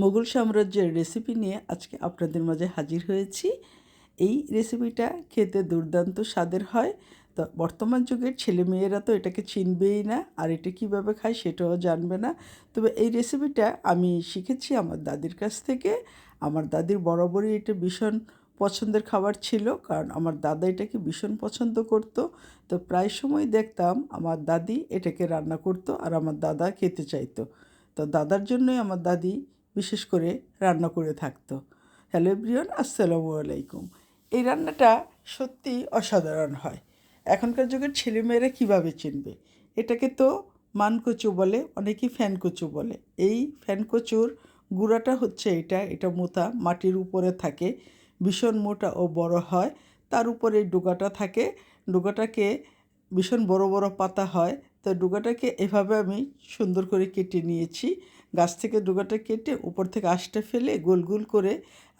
মোগল সাম্রাজ্যের রেসিপি নিয়ে আজকে আপনাদের মাঝে হাজির হয়েছি। এই রেসিপিটা খেতে দুর্দান্ত স্বাদের হয়। তো বর্তমান যুগের ছেলেমেয়েরা তো এটাকে চিনবেই না, আর এটা কীভাবে খায় সেটাও জানবে না। তবে এই রেসিপিটা আমি শিখেছি আমার দাদির কাছ থেকে। আমার দাদির বরাবরই এটা ভীষণ পছন্দের খাবার ছিল, কারণ আমার দাদা এটাকে ভীষণ পছন্দ করতো। তো প্রায় সময় দেখতাম আমার দাদি এটাকে রান্না করতো আর আমার দাদা খেতে চাইতো। তো দাদার জন্যই আমার দাদি বিশেষ করে রান্না করে থাকতো। হ্যালো এভরিওয়ান, আসসালামু আলাইকুম। এই রান্নাটা সত্যিই অসাধারণ হয়। এখনকার যুগের ছেলেমেয়েরা কীভাবে চিনবে? এটাকে তো মানকচু বলে, অনেকেই ফ্যানকচু বলে। এই ফ্যানকচুর গুঁড়াটা হচ্ছে এটা মোটা মাটির উপরে থাকে, ভীষণ মোটা ও বড় হয়। তার উপরে ডোগাটা থাকে, ডোগাটাকে ভীষণ বড় বড় পাতা হয়। তো ডোগাটাকে এভাবে আমি সুন্দর করে কেটে নিয়েছি। গাছ থেকে ডোগাটা কেটে উপর থেকে আঁশটা ফেলে গোল গোল করে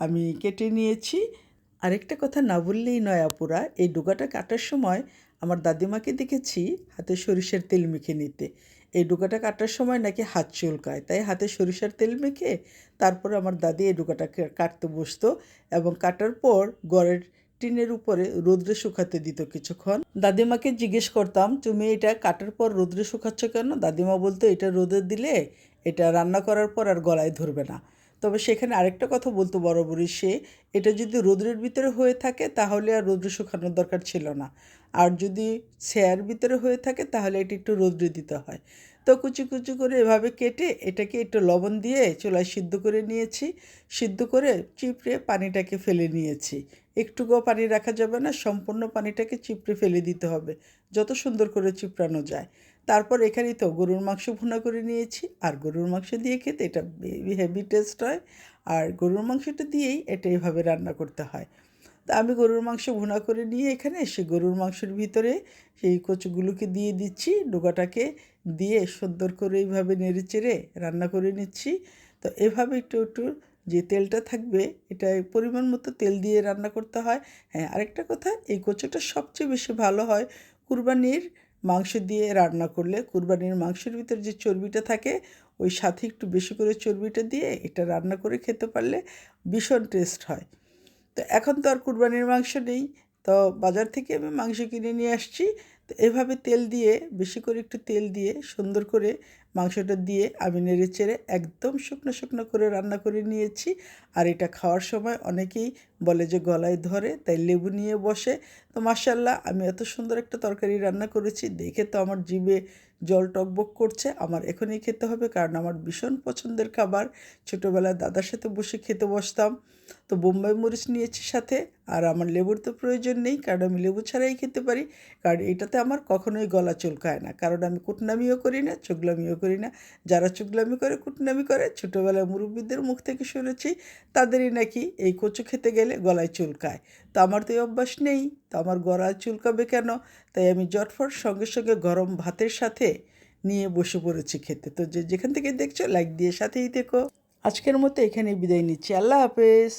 আমি কেটে নিয়েছি। আরেকটা কথা না বললেই নয় আপুরা, এই ডোগাটা কাটার সময় আমার দাদিমাকে দেখেছি হাতে সরিষার তেল মেখে নিতে। এই ডোগাটা কাটার সময় নাকি হাত চুলকায়, তাই হাতে সরিষার তেল মেখে তারপরে আমার দাদি এই ডোগাটাকে কাটতে বসতো এবং কাটার পর ঘরের টিনের উপরে রোদ্রে শুকাতে দিত কিছুক্ষণ। দাদিমাকে জিজ্ঞেস করতাম, তুমি এটা কাটার পর রোদ্রে শুকাচ্ছ কেন? দাদিমা বলতো, এটা রোদে দিলে এটা রান্না করার পর আর গলায় ধরবে না। তবে সেখানে আরেকটা কথা বলতো বরাবরই, এটা যদি রোদ্রের ভিতরে হয়ে থাকে তাহলে আর রোদ্রে শুকানোর দরকার ছিল না, আর যদি ছায়ার ভিতরে হয়ে থাকে তাহলে এটা একটু রোদ্রে দিতে হয়। তো কুচি কুচি করে এভাবে কেটে এটাকে একটু লবণ দিয়ে চুলায় সিদ্ধ করে নিয়েছি। সিদ্ধ করে চিপড়ে পানিটাকে ফেলে নিয়েছি। একটুকুও পানি রাখা যাবে না, সম্পূর্ণ পানিটাকে চিপড়ে ফেলে দিতে হবে, যত সুন্দর করে চিপড়ানো যায়। তারপর এখানেই তো গরুর মাংস ভুনা করে নিয়েছি, আর গরুর মাংস দিয়ে খেতে এটা হেভি টেস্ট হয়। আর গরুর মাংসটা দিয়েই এটা এভাবে রান্না করতে হয়। তা আমি গরুর মাংস ভুনা করে নিয়ে এখানে গরুর মাংসের ভিতরে সেই কচুগুলোকে দিয়ে দিচ্ছি, ডোকাটাকে দিয়ে সুন্দর করে এইভাবে নেড়ে চেড়ে রান্না করে নিচ্ছি। তো এভাবে একটু একটু যে তেলটা থাকবে, এটা পরিমাণ মতো তেল দিয়ে রান্না করতে হয়। হ্যাঁ, আরেকটা কথা, এই কচুটা সবচেয়ে বেশি ভালো হয় কুরবানির মাংস দিয়ে রান্না করলে। কুরবানির মাংসের ভিতরে যে চর্বিটা থাকে, ওই সাথে একটু বেশি করে চর্বিটা দিয়ে এটা রান্না করে খেতে পারলে ভীষণ টেস্ট হয়। তো এখন তো আর কুরবানির মাংস নেই, তো বাজার থেকে আমি মাংস কিনে নিয়ে আসছি। তো এভাবে তেল দিয়ে, বেশি করে একটু তেল দিয়ে সুন্দর করে মাংসটা দিয়ে আমি নেড়ে চেড়ে একদম শুকনো শুকনো করে রান্না করে নিয়েছি। আর এটা খাওয়ার সময় অনেকেই বলে যে গলায় ধরে, তাই লেবু নিয়ে বসে। তো মাশাআল্লাহ, আমি এত সুন্দর একটা তরকারি রান্না করেছি দেখে তো আমার জিভে জল টকবক করছে। আমার এখনই খেতে হবে, কারণ আমার ভীষণ পছন্দের খাবার। ছোটোবেলায় দাদার সাথে বসে খেতে বসতাম। তো বোম্বাই মরিচ নিয়েছি সাথে, আর আমার লেবুর তো প্রয়োজন নেই, কারণ আমি লেবু ছাড়াই খেতে পারি। কারণ এটাতে আমার কখনোই গলা চুলকায় না, কারণ আমি কুটনামিও করি না, চুগলামিও করি না। যারা চুগলামি করে, কুটনামি করে, ছোটোবেলায় মুরব্বীদের মুখ থেকে শুনেছি তাদেরই নাকি এই কচু খেতে গেলে গলায় চুলকায়। তো আমার তো এই অভ্যাস নেই, তো আমার গলায় চুলকাবে কেন? তাই আমি জটফট সঙ্গে সঙ্গে গরম ভাতের সাথে নিয়ে বসে পড়েছি খেতে। তো যেখান থেকে দেখছো লাইক দিয়ে সাথেই থেকো। আজকের মতো এখানেই বিদায় নিচ্ছি। আল্লাহ হাফেজ।